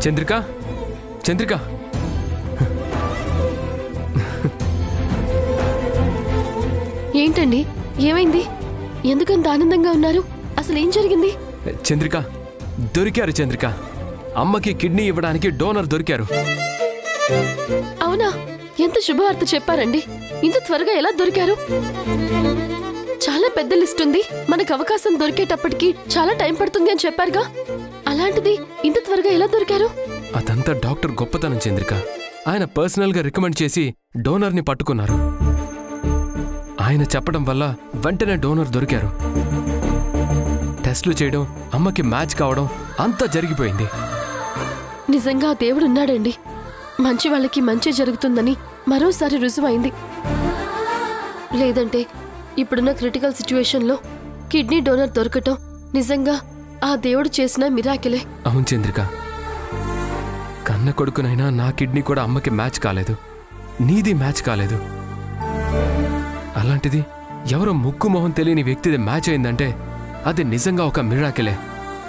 చంద్రిక, చంద్రిక, ఏంటండి, ఏమైంది? ఎందుకంత ఆనందంగా ఉన్నారు? అసలు ఏం జరిగింది? చంద్రిక, దొరికారు చంద్రిక. అమ్మకి కిడ్నీ ఇవ్వడానికి డోనర్ దొరికారు. అవునా? ఎంత శుభవార్త చెప్పారండి. ఇంత త్వరగా ఎలా దొరికారు? చాలా పెద్ద లిస్ట్ ఉంది. మనకు అవకాశం దొరికేటప్పటికి చాలా టైం పడుతుంది అని చెప్పారుగా. అలాంటిది ఇంత త్వరగా ఎలా దొరికారు? అదంతా డాక్టర్ గొప్పతనం చంద్రిక. ఆయన పర్సనల్ గా రికమెండ్ చేసి డోనర్ని పట్టుకున్నారు. ఆయన చెప్పడం వల్ల వెంటనే డోనర్ దొరికారు. టెస్టులు చేయడం, అమ్మకి మ్యాచ్ కావడం అంతా జరిగిపోయింది. నిజంగా దేవుడున్నాడండి. మంచి వాళ్ళకి మంచి జరుగుతుందని మరోసారి రుజువైంది. లేదంటే ఇప్పుడున్న క్రిటికల్ సిచ్యువేషన్లో కిడ్నీ డోనర్ దొరకటం నిజంగా ఆ దేవుడు చేసిన మిరాకిలే. అవును చంద్రిక, కన్న కొడుకునైనా నా కిడ్నీ కూడా అమ్మకి మ్యాచ్ కాలేదు, నీది మ్యాచ్ కాలేదు. అలాంటిది ఎవరో ముక్కు మొహం తెలియని వ్యక్తిది మ్యాచ్ అయిందంటే అది నిజంగా ఒక మిరాకిలే.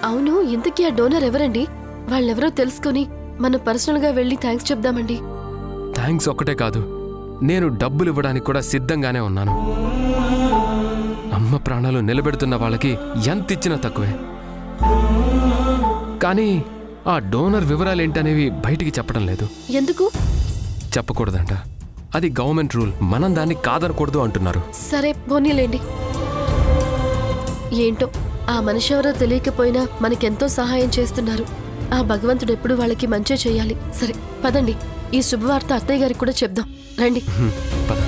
అవును, ఇంతకీ ఆ డోనర్ ఎవరండి? వాళ్ళెవరో తెలుసుకుని మనం పర్సనల్ గా వెళ్ళి థ్యాంక్స్ చెప్దామండి. థ్యాంక్స్ ఒక్కటే కాదు, నేను డబ్బులు ఇవ్వడానికి కూడా సిద్ధంగానే ఉన్నాను. అమ్మ ప్రాణాలు నిలబెడుతున్న వాళ్ళకి ఎంత ఇచ్చినా తక్కువే. కానీ ఆ డోనర్ వివరాలేంటనేవి బయటికి చెప్పడం లేదు. ఎందుకు చెప్పకూడదంట. అది గవర్నమెంట్ రూల్. మనం దాన్ని కాదనకూడదు అంటున్నారు. సరే పోనీలేండి. ఏంటో ఆ మనిషి ఎవరో తెలియకపోయినా మనకెంతో సహాయం చేస్తున్నారు. ఆ భగవంతుడు ఎప్పుడు వాళ్ళకి మంచి చేయాలి. సరే పదండి, ఈ శుభవార్త అత్తయ్య గారికి కూడా చెప్దాం. రండి. పద.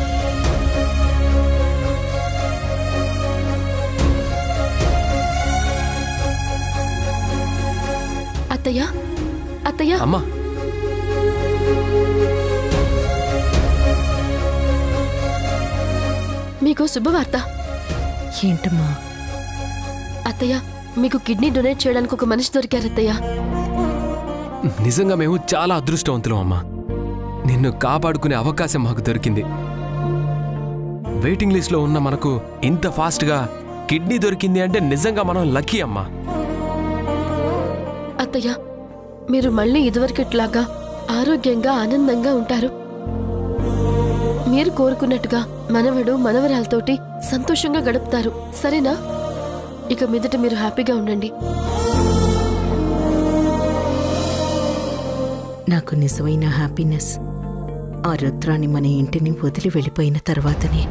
అత్తయ్య, అత్తయ్య. అమ్మా, మీకు శుభవార్త. ఏంటమ్మా? అత్తయ్య, మీకు కిడ్నీ డొనేట్ చేయడానికి ఒక మనిషి దొరికారు అత్తయ్య. నిజంగా మేము చాలా అదృష్టవంతులం అమ్మా. నిన్ను కాపాడుకునే అవకాశం మాకు దొరికింది. వెయిటింగ్ లిస్ట్లో ఉన్న మనకు ఇంత ఫాస్ట్గా కిడ్నీ దొరికింది అంటే నిజంగా మనం లక్కీ అమ్మా. అత్తయ్య, మీరు మళ్ళీ ఇదివరకట్లాగా ఆరోగ్యంగా ఆనందంగా ఉంటారు. మీరు కోరుకున్నట్టుగా మనవడు మనవరాలతోటి సంతోషంగా గడుపుతారు. సరేనా? ఇక మీదట మీరు హ్యాపీగా ఉండండి. నాకు నిజమైన హ్యాపీనెస్ ఆ రుద్రాని మన ఇంటిని వదిలి వెళ్ళిపోయిన తర్వాతనే.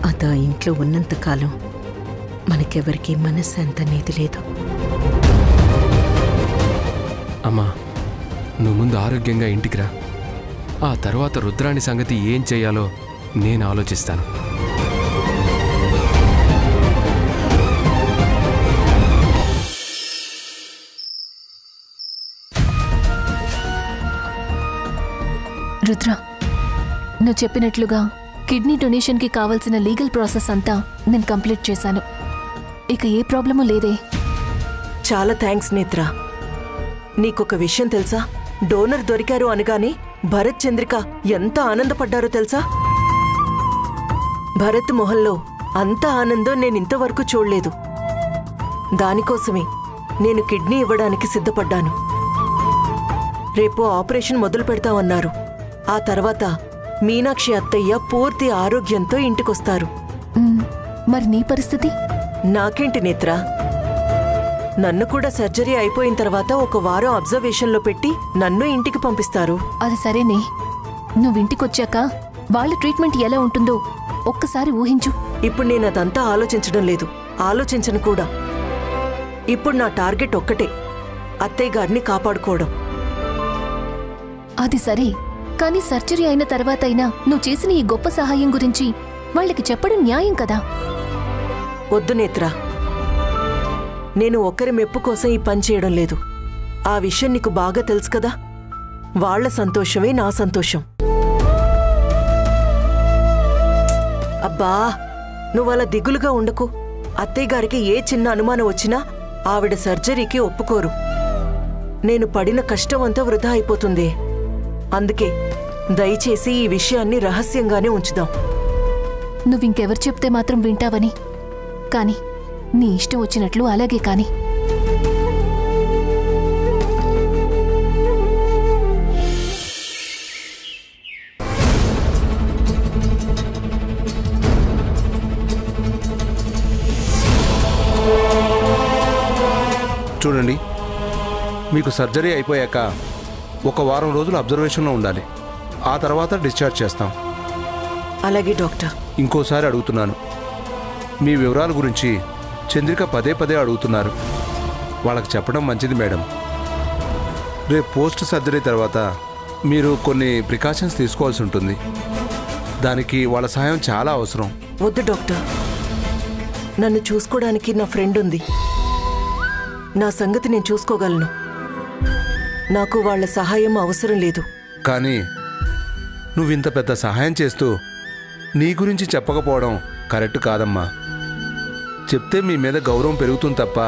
అది ఆ ఇంట్లో ఉన్నంతకాలం మనకెవరికీ మనశ్శాంతి అనేది లేదు. అమ్మా, నువ్వు ముందు ఆరోగ్యంగా ఇంటికి రా. ఆ తర్వాత రుద్రాణి సంగతి ఏం చెయ్యాలో నేను ఆలోచిస్తాను. రుద్ర, నువ్వు చెప్పినట్లుగా కిడ్నీ డొనేషన్కి కావాల్సిన లీగల్ ప్రాసెస్ అంతా నేను కంప్లీట్ చేశాను. ఇక ఏ ప్రాబ్లము లేదే. చాలా థ్యాంక్స్ నేత్ర. నీకొక విషయం తెలుసా? డోనర్ దొరికారు అనగానే భరత్, చంద్రిక ఎంత ఆనందపడ్డారో తెలుసా? భరత్ మొహంలో అంత ఆనందం నేనింతవరకు చూడలేదు. దానికోసమే నేను కిడ్నీ ఇవ్వడానికి సిద్ధపడ్డాను. రేపు ఆపరేషన్ మొదలు పెడతామన్నారు. ఆ తర్వాత మీనాక్షి అత్తయ్య పూర్తి ఆరోగ్యంతో ఇంటికొస్తారు. మరి నీ పరిస్థితి? నాకేంటి నేత్ర, నన్ను కూడా సర్జరీ అయిపోయిన తర్వాత ఒక వారం అబ్జర్వేషన్లో పెట్టి నన్ను ఇంటికి పంపిస్తారు. అది సరేనే, నువ్వింటికొచ్చాక వాళ్ళ ట్రీట్మెంట్ ఎలా ఉంటుందో ఒక్కసారి ఊహించు. ఇప్పుడు నేను అదంతా ఆలోచించడం లేదు, ఆలోచించను కూడా. ఇప్పుడు నా టార్గెట్ ఒక్కటే, అత్తయ్య గారిని కాపాడుకోవడం. అది సరే, కానీ సర్జరీ అయిన తర్వాతైనా నువ్వు చేసిన ఈ గొప్ప సహాయం గురించి వాళ్ళకి చెప్పడం న్యాయం కదా? వద్దు నేత్ర, నేను ఒక్కరి మెప్పు కోసం ఈ పని చేయడం లేదు. ఆ విషయం నీకు బాగా తెలుసు కదా. వాళ్ల సంతోషమే నా సంతోషం. అబ్బా, నువ్వలా దిగులుగా ఉండకు. అత్తయ్య గారికి ఏ చిన్న అనుమానం వచ్చినా ఆవిడ సర్జరీకి ఒప్పుకోరు. నేను పడిన కష్టం అంతా వృధా అయిపోతుంది. అందుకే దయచేసి ఈ విషయాన్ని రహస్యంగానే ఉంచుదాం. నువ్వింకెవరు చెప్తే మాత్రం వింటావని. కాని నీ ఇష్టం వచ్చినట్లు అలాగే కాని. చూడండి, మీకు సర్జరీ అయిపోయాక 1 వారం రోజులు అబ్జర్వేషన్లో ఉండాలి. ఆ తర్వాత డిశ్చార్జ్ చేస్తాం. అలాగే డాక్టర్. ఇంకోసారి అడుగుతున్నాను, మీ వివరాల గురించి చంద్రిక పదే పదే అడుగుతున్నారు. వాళ్ళకి చెప్పడం మంచిది మేడం. రేపు పోస్ట్ సర్జరీ తర్వాత మీరు కొన్ని ప్రికాషన్స్ తీసుకోవాల్సి ఉంటుంది. దానికి వాళ్ళ సహాయం చాలా అవసరం. వద్దు డాక్టర్, నన్ను చూసుకోవడానికి నా ఫ్రెండ్ ఉంది. నా సంగతి నేను చూసుకోగలను. నాకు వాళ్ళ సహాయం అవసరం లేదు. కానీ నువ్వింత పెద్ద సహాయం చేస్తూ నీ గురించి చెప్పకపోవడం కరెక్ట్ కాదమ్మా. చెప్తే మీ మీద గౌరవం పెరుగుతుంది తప్ప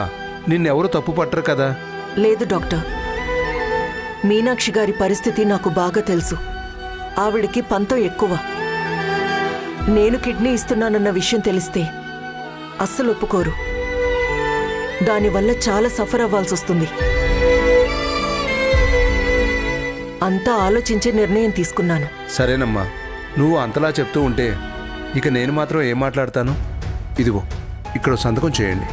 నిన్నెవరూ తప్పు పట్టరు కదా. లేదు డాక్టర్, మీనాక్షి గారి పరిస్థితి నాకు బాగా తెలుసు. ఆవిడికి పంతం ఎక్కువ. నేను కిడ్నీ ఇస్తున్నానన్న విషయం తెలిస్తే అస్సలు ఒప్పుకోరు. దానివల్ల చాలా సఫర్ అవ్వాల్సి వస్తుంది. అంతా ఆలోచించే నిర్ణయం తీసుకున్నాను. సరేనమ్మా, నువ్వు అంతలా చెప్తూ ఉంటే ఇక నేను మాత్రం ఏం మాట్లాడతాను. ఇదిగో ఇక్కడ సంతకం చేయండి.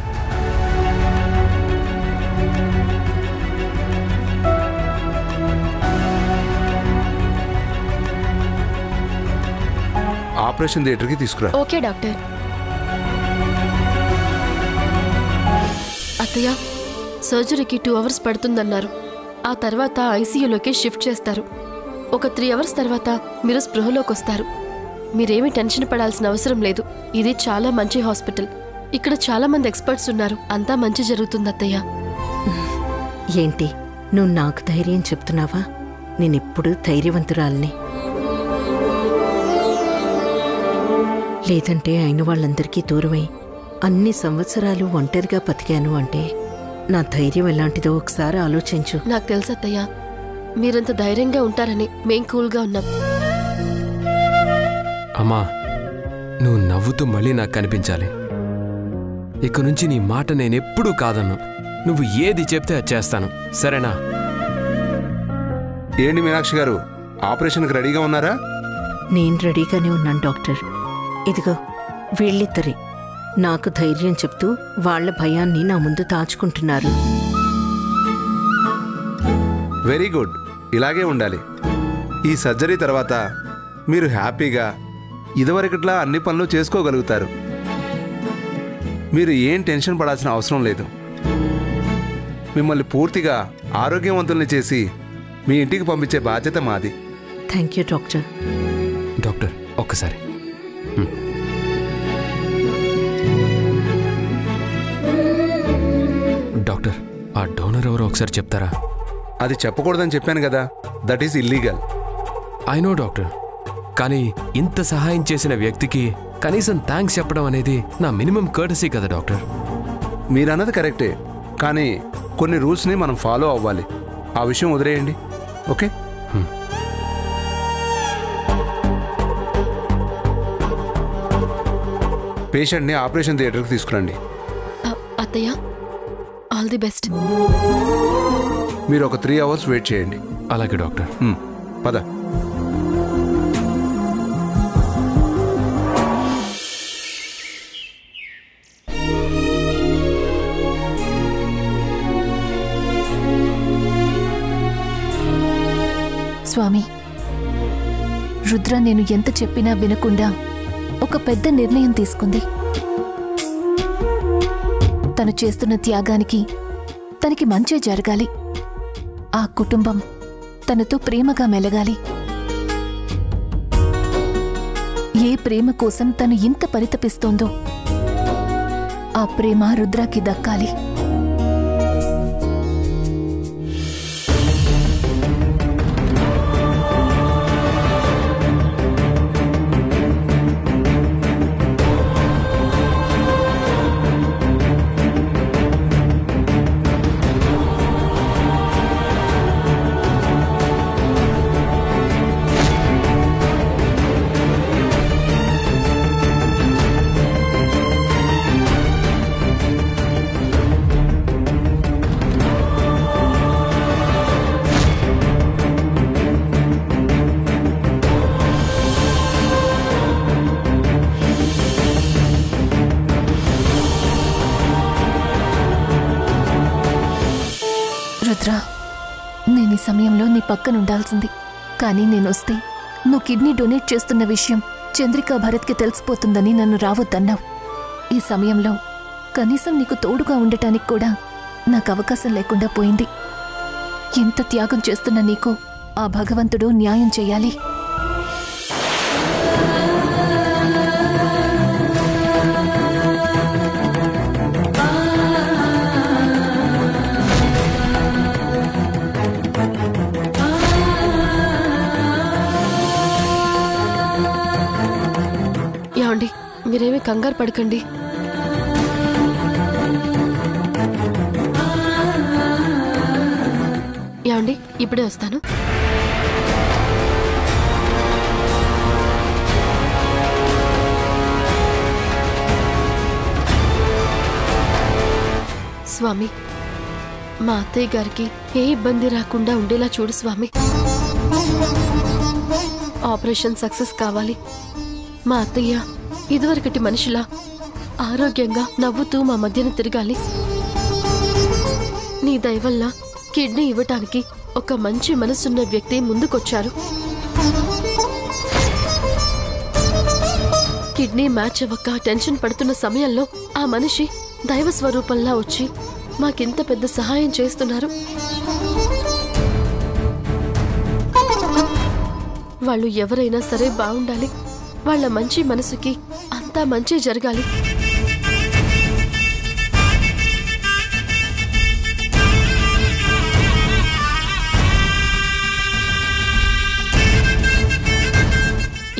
ఆపరేషన్ థియేటర్కి తీసుకురా. Okay doctor. అత్తయ్య, సర్జరీకి 2 అవర్స్ పడుతుందన్నారు. ఆ తర్వాత ఐసీయూలోకి షిఫ్ట్ చేస్తారు. ఒక 3 అవర్స్ తర్వాత మీరు స్పృహలోకి వస్తారు. మీరేమీ టెన్షన్ పడాల్సిన అవసరం లేదు. ఇది చాలా మంచి హాస్పిటల్. ఇక్కడ చాలా మంది ఎక్స్పర్ట్స్ ఉన్నారు. అంతా మంచి జరుగుతుంది అత్తయ్య. ఏంటి, నువ్వు నాకు ధైర్యం చెప్తున్నావా? నేనెప్పుడు ధైర్యవంతురాల్ని. లేదంటే అయిన వాళ్ళందరికీ దూరమై అన్ని సంవత్సరాలు ఒంటరిగా బతికాను అంటే నా ధైర్యం ఎలాంటిదో ఒకసారి ఆలోచించు. నాకు తెలుసు అత్తయ్య, మీరంత ధైర్యంగా ఉంటారని మేం కూల్గా ఉన్నాం. అమ్మా, నువ్వు నవ్వుతూ మళ్ళీ నాకు కనిపించాలి. ఇక నుంచి నీ మాట నేనెప్పుడూ కాదన్ను. నువ్వు ఏది చెప్తే అది చేస్తాను, సరేనా? ఏంటి మీనాక్షి గారు, ఆపరేషన్కి రెడీగా ఉన్నారా? నేను రెడీగానే ఉన్నాను డాక్టర్. ఇదిగో వీళ్ళిద్దరే నాకు ధైర్యం చెప్తూ వాళ్ల భయాన్ని నా ముందు దాచుకుంటున్నారు. వెరీ గుడ్, ఇలాగే ఉండాలి. ఈ సర్జరీ తర్వాత మీరు హ్యాపీగా ఇదివరకట్లా అన్ని పనులు చేసుకోగలుగుతారు. మీరు ఏం టెన్షన్ పడాల్సిన అవసరం లేదు. మిమ్మల్ని పూర్తిగా ఆరోగ్యవంతుల్ని చేసి మీ ఇంటికి పంపించే బాధ్యత మాది. Thank you doctor. డాక్టర్ ఒక్కసారి. డాక్టర్, ఆ డోనర్ ఎవరో ఒకసారి చెప్తారా? అది చెప్పకూడదని చెప్పాను కదా, that is illegal. I know doctor, కానీ ఇంత సహాయం చేసిన వ్యక్తికి కనీసం థ్యాంక్స్ చెప్పడం అనేది నా మినిమం కర్టసీ కదా డాక్టర్. మీరన్నది కరెక్టే, కానీ కొన్ని రూల్స్ని మనం ఫాలో అవ్వాలి. ఆ విషయం వదిలేయండి, ఓకే? పేషెంట్ని ఆపరేషన్ థియేటర్కి తీసుకురండి. అత్తయ్య, ఆల్ ది బెస్ట్. మీరు ఒక 3 అవర్స్ వెయిట్ చేయండి. అలాగే డాక్టర్. పద. స్వామి, రుద్ర నేను ఎంత చెప్పినా వినకుండా ఒక పెద్ద నిర్ణయం తీసుకుంది. తను చేస్తున్న త్యాగానికి తనకి మంచే జరగాలి. ఆ కుటుంబం తనతో ప్రేమగా మెలగాలి. ఏ ప్రేమ కోసం తను ఇంత పరితపిస్తోందో ఆ ప్రేమ రుద్రకి దక్కాలి. రుద్ర, నేను ఈ సమయంలో నీ పక్కన ఉండాల్సింది. కానీ నేనొస్తే నువ్వు కిడ్నీ డొనేట్ చేస్తున్న విషయం చంద్రికా భరత్కి తెలిసిపోతుందని నన్ను రావద్దన్నావు. ఈ సమయంలో కనీసం నీకు తోడుగా ఉండటానికి కూడా నాకు అవకాశం లేకుండా పోయింది. ఎంత త్యాగం చేస్తున్న నీకు ఆ భగవంతుడు న్యాయం చెయ్యాలి. ఏమండి, మీరేమీ కంగారు పడకండి. ఏమండి, ఇప్పుడే వస్తాను. స్వామి, మా అత్తయ్య గారికి ఏ ఇబ్బంది రాకుండా ఉండేలా చూడు స్వామి. ఆపరేషన్ సక్సెస్ కావాలి. మా అత్తయ్య ఇదివరకటి మనిషిలా ఆరోగ్యంగా నవ్వుతూ మా మధ్యన తిరగాలి. నీ దయ వల్ల కిడ్నీ ఇవ్వటానికి ఒక మంచి మనసున్న వ్యక్తి ముందుకొచ్చారు. కిడ్నీ మ్యాచ్ అవ్వక టెన్షన్ పడుతున్న సమయంలో ఆ మనిషి దైవ స్వరూపంలా వచ్చి మాకింత పెద్ద సహాయం చేస్తున్నారు. వాళ్ళు ఎవరైనా సరే బాగుండాలి. వాళ్ళ మంచి మనసుకి అంతా మంచి జరగాలి.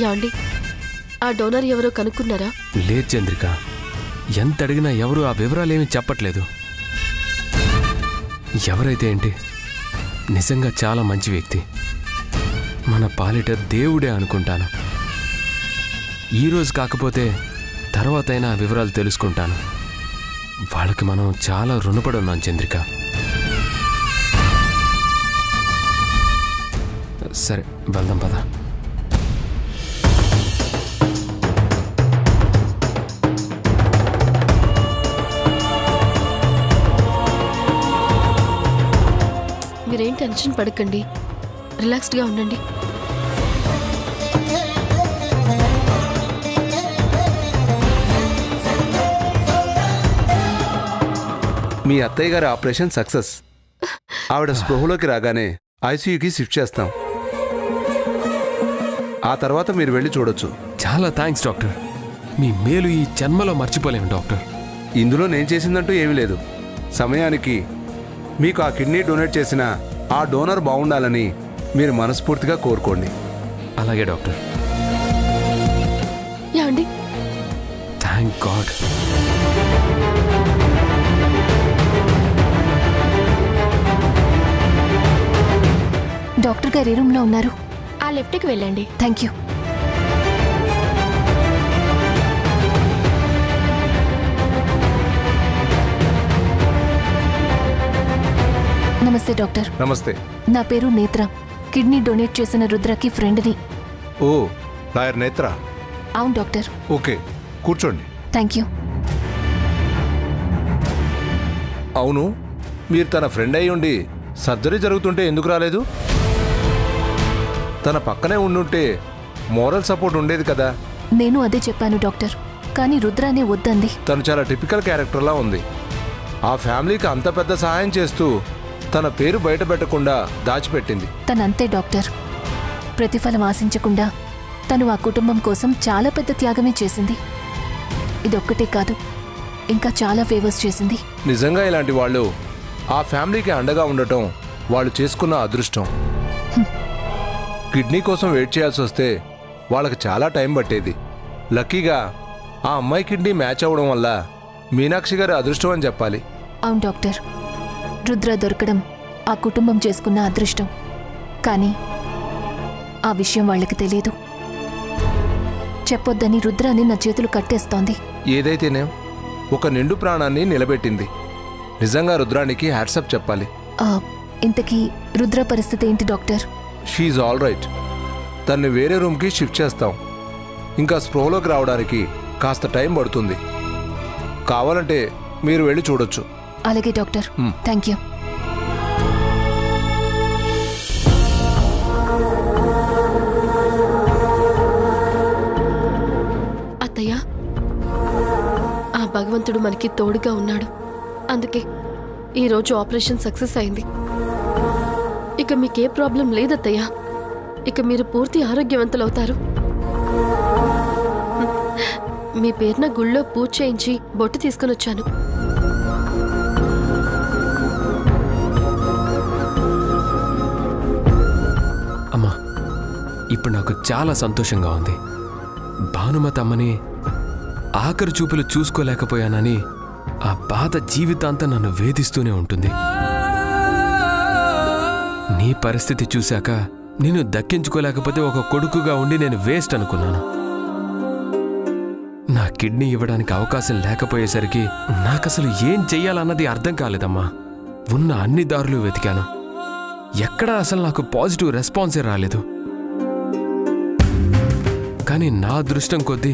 యాండి, ఆ డోనర్ ఎవరో కనుక్కున్నారా? లేదు చంద్రిక, ఎంత అడిగినా ఎవరు ఆ వివరాలేమీ చెప్పట్లేదు. ఎవరైతే ఏంటి, నిజంగా చాలా మంచి వ్యక్తి. మన పాలిట దేవుడే అనుకుంటాను. ఈరోజు కాకపోతే తర్వాతైనా ఆ వివరాలు తెలుసుకుంటాను. వాళ్ళకి మనం చాలా రుణపడి ఉన్నాం చంద్రిక. సరే, వెళ్దాం పద. మీరేం టెన్షన్ పడకండి, రిలాక్స్డ్గా ఉండండి. మీ అత్తయ్య గారి ఆపరేషన్ సక్సెస్. ఆవిడ స్పృహలోకి రాగానే ఐసీయూకి షిఫ్ట్ చేస్తాం. ఆ తర్వాత మీరు వెళ్ళి చూడొచ్చు. చాలా థ్యాంక్స్ డాక్టర్. మీ మేలు ఈ జన్మలో మర్చిపోలేము డాక్టర్. ఇందులో నేను చేసిందంటూ ఏమీ లేదు. సమయానికి మీకు ఆ కిడ్నీ డొనేట్ చేసిన ఆ డోనర్ బాగుండాలని మీరు మనస్ఫూర్తిగా కోరుకోండి. అలాగే డాక్టర్. యాండి, థ్యాంక్ గాడ్. డాక్టర్ గారు ఏ రూమ్లో ఉన్నారు? ఆ లెఫ్ట్కి వెళ్ళండి. Thank you. నమస్తే డాక్టర్. నమస్తే. నా పేరు నేత్ర. కిడ్నీ డొనేట్ చేసిన రుద్రకి ఫ్రెండ్ని. ఓ, లాయర్ నేత్ర. అవును డాక్టర్. ఓకే, కూర్చోండి. Thank you. అవును, మీరు తన ఫ్రెండ్ అయి ఉండి సర్జరీ జరుగుతుంటే ఎందుకు రాలేదు? తన పక్కనే ఉండుంటే మోరల్ సపోర్ట్ ఉండేది కదా. నేను అదే చెప్పాను డాక్టర్, కానీ రుద్రానే వద్దంది. తను చాలా టిపికల్ క్యారెక్టర్లా ఉంది. ఆ ఫ్యామిలీకి అంత పెద్ద సహాయం చేస్తూ తన పేరు బయట పెట్టకుండా దాచిపెట్టింది. తనంతే డాక్టర్. ప్రతిఫలం ఆశించకుండా తను ఆ కుటుంబం కోసం చాలా పెద్ద త్యాగమే చేసింది. ఇదొక్కటే కాదు, ఇంకా చాలా ఫేవర్స్ చేసింది. నిజంగా ఇలాంటి వాళ్ళు ఆ ఫ్యామిలీకి అండగా ఉండటం వాళ్ళు చేసుకున్న అదృష్టం. కిడ్నీ కోసం వెయిట్ చేయాల్సి వస్తే వాళ్ళకి చాలా టైం పట్టేది. లక్కీగా ఆ అమ్మాయి కిడ్నీ మ్యాచ్ అవ్వడం వల్ల మీనాక్షి గారి అదృష్టం అని చెప్పాలి. అవును డాక్టర్, రుద్ర దొరకడం ఆ కుటుంబం చేసుకున్న అదృష్టం. కానీ ఆ విషయం వాళ్ళకి తెలియదు. చెప్పొద్దని రుద్రాని నా చేతులు కట్టేస్తోంది. ఏదైతేనే ఒక నిండు ప్రాణాన్ని నిలబెట్టింది. నిజంగా రుద్రానికి హ్యాట్సప్ చెప్పాలి. ఇంతకీ రుద్ర పరిస్థితి ఏంటి డాక్టర్? She all right. తన్ని వేరే రూమ్కి షిఫ్ట్ చేస్తాం. ఇంకా స్ప్రోలోకి రావడానికి కాస్త టైం పడుతుంది. కావాలంటే మీరు వెళ్ళి చూడొచ్చు. అలాగే డాక్టర్. Thank you. భగవంతుడు మనకి తోడుగా ఉన్నాడు. అందుకే ఈరోజు ఆపరేషన్ సక్సెస్ అయింది. ఇక మీకే ప్రాబ్లం లేదత్తయ్య. ఇక మీరు పూర్తి ఆరోగ్యవంతులవుతారు. మీ పేరున గుళ్ళో పూజ చేయించి బొట్టు తీసుకుని వచ్చాను. అమ్మా, ఇప్పుడు నాకు చాలా సంతోషంగా ఉంది. భానుమతి అమ్మని ఆఖరి చూపులు చూసుకోలేకపోయానని ఆ బాధ జీవితాంతం నన్ను వేధిస్తూనే ఉంటుంది. నీ పరిస్థితి చూశాక నిన్ను దక్కించుకోలేకపోతే ఒక కొడుకుగా ఉండి నేను వేస్ట్ అనుకున్నాను. నా కిడ్నీ ఇవ్వడానికి అవకాశం లేకపోయేసరికి నాకసలు ఏం చెయ్యాలన్నది అర్థం కాలేదమ్మా. ఉన్న అన్ని దారులు వెతికాను. ఎక్కడా అసలు నాకు పాజిటివ్ రెస్పాన్సే రాలేదు. కానీ నా అదృష్టం కొద్దీ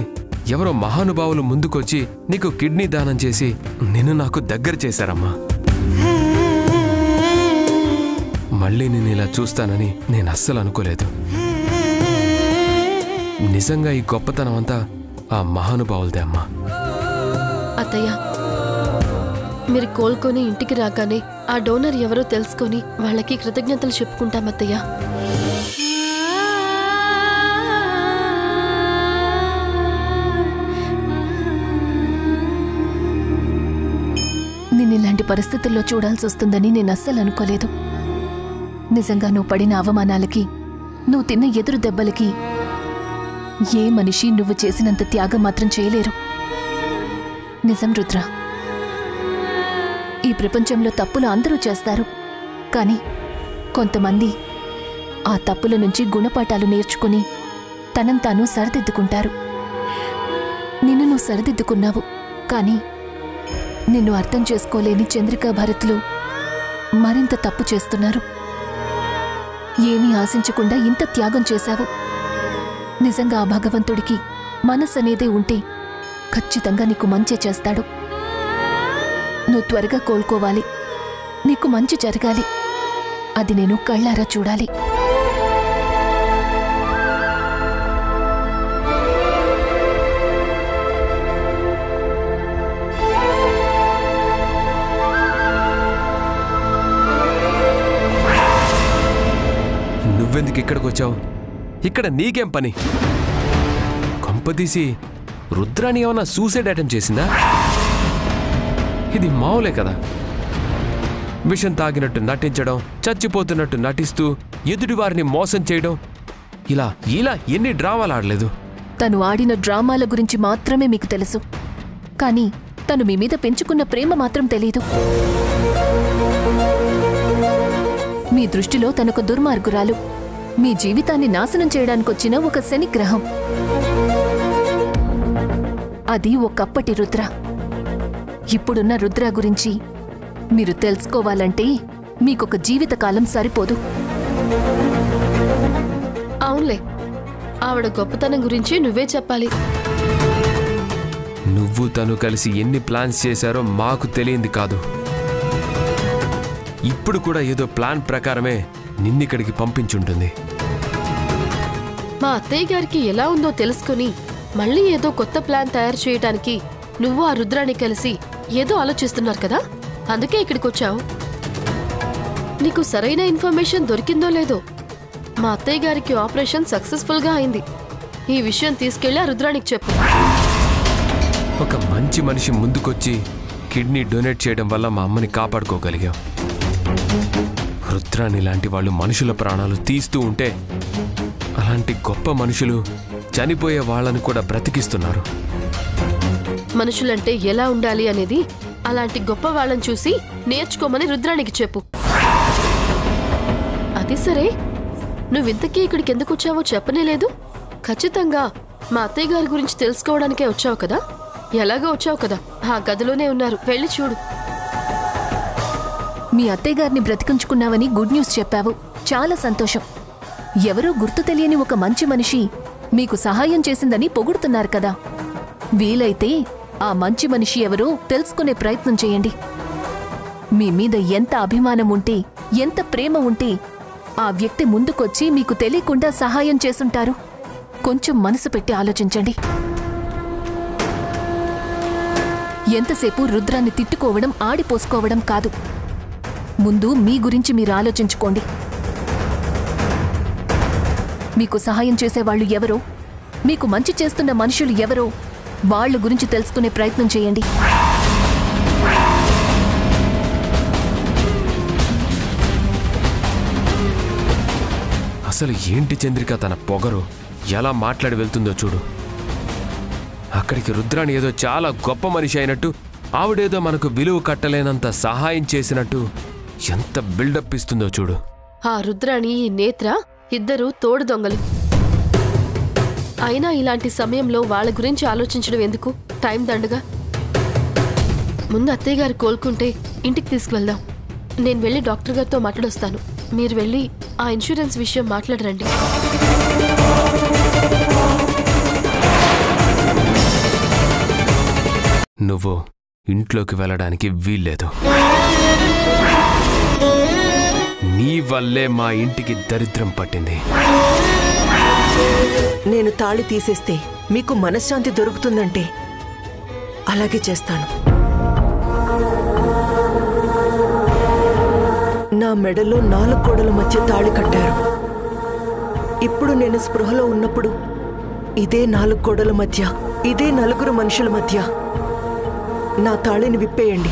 ఎవరో మహానుభావులు ముందుకొచ్చి నీకు కిడ్నీ దానం చేసి నిన్ను నాకు దగ్గర చేశారమ్మా. మళ్ళీ నేను ఇలా చూస్తానని నేను అస్సలు అనుకోలేదు. నిజంగా ఈ గొప్పతనం అంతా ఆ మహానుభావులదే అమ్మా. అత్తయ్య, మీరు కోలుకొని ఇంటికి రాగానే ఆ డోనర్ ఎవరో తెలుసుకొని వాళ్ళకి కృతజ్ఞతలు చెప్పుకుంటాం అత్తయ్య. నేను ఇలాంటి పరిస్థితుల్లో చూడాల్సి వస్తుందని నేను అస్సలు అనుకోలేదు. నిజంగా నువ్వు పడిన అవమానాలకి, నువ్వు తిన్న ఎదురు దెబ్బలకి ఏ మనిషి నువ్వు చేసినంత త్యాగం మాత్రం చేయలేరు. నిజం రుద్ర, ఈ ప్రపంచంలో తప్పులు అందరూ చేస్తారు. కానీ కొంతమంది ఆ తప్పుల నుంచి గుణపాఠాలు నేర్చుకుని తనంతాను సరిదిద్దుకుంటారు. నిన్ను నువ్వు సరిదిద్దుకున్నావు. కానీ నిన్ను అర్థం చేసుకోలేని చంద్రికా భరత్లు మరింత తప్పు చేస్తున్నారు. ఏమీ ఆశించకుండా ఇంత త్యాగం చేశావు. నిజంగా ఆ భగవంతుడికి మనస్సు అనేదే ఉంటే ఖచ్చితంగా నీకు మంచి చేస్తాడు. నువ్వు త్వరగా కోలుకోవాలి. నీకు మంచి జరగాలి. అది నేను కళ్ళారా చూడాలి. నువ్వెందుకు ఇక్కడికి వచ్చావు? ఇక్కడ నీకేం పని? కొంపదీసి రుద్రాని ఏమన్నా సూసైడ్ అటెంప్ట్ చేసిందా? ఇది మామూలే కదా. విషం తాగినట్టు నటించడం, చచ్చిపోతున్నట్టు నటిస్తూ ఎదుటి వారిని మోసం చేయడం, ఇలా ఇలా ఎన్ని డ్రామాలు ఆడలేదు? తను ఆడిన డ్రామాల గురించి మాత్రమే మీకు తెలుసు. కానీ తను మీ మీద పెంచుకున్న ప్రేమ మాత్రం తెలీదు. మీ దృష్టిలో తనొక దుర్మార్గురాలు, మీ జీవితాన్ని నాశనం చేయడానికొచ్చిన ఒక శనిగ్రహం. అది ఒకప్పటి రుద్ర. ఇప్పుడున్న రుద్ర గురించి మీరు తెలుసుకోవాలంటే మీకొక జీవితకాలం సరిపోదు. అవునులే, ఆవిడ గొప్పతనం గురించి నువ్వే చెప్పాలి. నువ్వు తను కలిసి ఎన్ని ప్లాన్స్ చేశారో మాకు తెలియంది కాదు. ఇప్పుడు కూడా ఏదో ప్లాన్ ప్రకారమే నిన్నిక్కడికి పంపించుంటుంది. మా అత్తయ్య గారికి ఎలా ఉందో తెలుసుకుని మళ్ళీ ఏదో కొత్త ప్లాన్ తయారు చేయడానికి నువ్వు ఆ రుద్రాన్ని కలిసి ఏదో ఆలోచిస్తున్నారు కదా, అందుకే ఇక్కడికి వచ్చావు. నీకు సరైన ఇన్ఫర్మేషన్ దొరికిందో లేదో, మా అత్తయ్య గారికి ఆపరేషన్ సక్సెస్ఫుల్గా అయింది. ఈ విషయం తీసుకెళ్లి ఆ రుద్రానికి చెప్పు. ఒక మంచి మనిషి ముందుకొచ్చి కిడ్నీ డొనేట్ చేయడం వల్ల మా అమ్మని కాపాడుకోగలిగాం. రుద్రాని లాంటి వాళ్ళు మనుషుల ప్రాణాలు తీస్తూ ఉంటే అలాంటి గొప్ప మనుషులు చనిపోయే వాళ్ళని కూడా బ్రతికిస్తున్నారు. మనుషులంటే ఎలా ఉండాలి అనేది అలాంటి గొప్ప వాళ్ళని చూసి నేర్చుకోమని రుద్రానికి చెప్పు. అది సరే, నువ్వింతకీ ఇక్కడికి ఎందుకు వచ్చావో చెప్పనే లేదు. ఖచ్చితంగా మా అత్తయ్య గారి గురించి తెలుసుకోవడానికే వచ్చావు కదా. ఎలాగో వచ్చావు కదా, ఆ గదిలోనే ఉన్నారు, వెళ్ళి చూడు. మీ అత్తయ్య గారిని బ్రతికించుకున్నావని గుడ్ న్యూస్ చెప్పావు. చాలా సంతోషం. ఎవరో గుర్తు తెలియని ఒక మంచి మనిషి మీకు సహాయం చేసిందని పొగుడుతున్నారు కదా. వీలైతే ఆ మంచి మనిషి ఎవరో తెలుసుకునే ప్రయత్నం చేయండి. మీ మీద ఎంత అభిమానం ఉంటే, ఎంత ప్రేమ ఉంటే ఆ వ్యక్తి ముందుకొచ్చి మీకు తెలియకుండా సహాయం చేసుంటారు. కొంచెం మనసు పెట్టి ఆలోచించండి. ఎంతసేపు రుద్రాన్ని తిట్టుకోవడం ఆడిపోసుకోవడం కాదు. ముందు మీ గురించి మీరు ఆలోచించుకోండి. మీకు సహాయం చేసేవాళ్లు ఎవరో, మీకు మంచి చేస్తున్న మనుషులు ఎవరో వాళ్ళ గురించి తెలుసుకునే ప్రయత్నం చేయండి. అసలు ఏంటి చంద్రిక తన పొగరు ఎలా మాట్లాడి వెళ్తుందో చూడు. అక్కడికి రుద్రాని ఏదో చాలా గొప్ప మనిషి అయినట్టు, ఆవిడేదో మనకు విలువ కట్టలేనంత సహాయం చేసినట్టు ఎంత బిల్డప్ ఇస్తుందో చూడు. ఆ రుద్రాణి ఈ నేత్ర ఇద్దరు తోడు దొంగలు. అయినా ఇలాంటి సమయంలో వాళ్ళ గురించి ఆలోచించడం ఎందుకు? టైం దండగా. ముందు అత్తయ్య గారు కోలుకుంటే ఇంటికి తీసుకువెళ్దాం. నేను వెళ్ళి డాక్టర్ గారితో మాట్లాడొస్తాను. మీరు వెళ్ళి ఆ ఇన్సూరెన్స్ విషయం మాట్లాడరండి. నువ్వు ఇంట్లోకి వెళ్ళడానికి వీల్లేదు. నీ వల్లే మా ఇంటికి దరిద్రం పట్టింది. నేను తాళి తీసేస్తే మీకు మనశ్శాంతి దొరుకుతుందంటే అలాగే చేస్తాను. నా మెడలో 4 గోడల మధ్య తాళి కట్టారు. ఇప్పుడు నేను స్పృహలో ఉన్నప్పుడు ఇదే 4 గోడల మధ్య, ఇదే 4 మనుషుల మధ్య నా తాళిని విప్పేయండి.